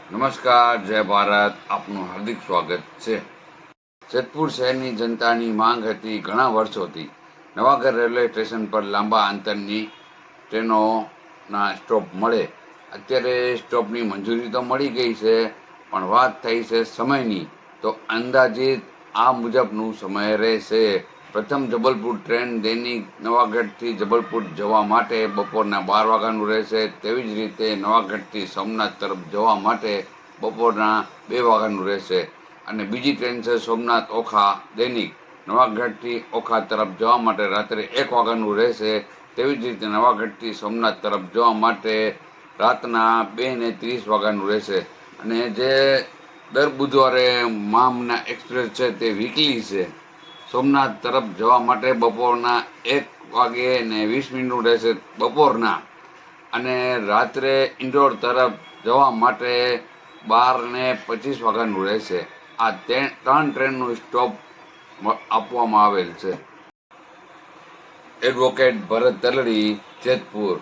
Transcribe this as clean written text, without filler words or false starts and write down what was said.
નમસ્કાર, જય ભારત. આપનું હાર્દિક સ્વાગત છે. જેતપુર શહેરની જનતાની માંગ હતી ઘણા વર્ષોથી નવાગર રેલવે સ્ટેશન પર લાંબા અંતરની ટ્રેનોના સ્ટોપ મળે. અત્યારે સ્ટોપની મંજૂરી તો મળી ગઈ છે, પણ વાત થઈ છે સમયની. તો અંદાજિત આ મુજબનું સમય રહેશે. પ્રથમ જબલપુર ટ્રેન દૈનિક નવાગઢથી જબલપુર જવા માટે બપોરના 12 વાગ્યાનું રહેશે. તેવી જ રીતે નવાગઢથી સોમનાથ તરફ જવા માટે બપોરના 2 વાગ્યાનું રહેશે. અને બીજી ટ્રેન છે સોમનાથ ઓખા દૈનિક નવાગઢથી ઓખા તરફ જવા માટે રાત્રે 1 વાગ્યાનું રહેશે. તેવી જ રીતે નવાગઢથી સોમનાથ તરફ જવા માટે રાતના 2:30 વાગ્યાનું રહેશે. અને જે દર બુધવારે મહામના એક્સપ્રેસ છે તે વીકલી છે. સોમનાથ તરફ જવા માટે બપોરના 1:20 રહેશે બપોરના. અને રાત્રે ઇન્દોર તરફ જવા માટે 12:25 વાગ્યાનું રહેશે. આ ત્રણ ટ્રેનનું સ્ટોપ આપવામાં આવેલ છે. એડવોકેટ ભરત તલડી, જેતપુર.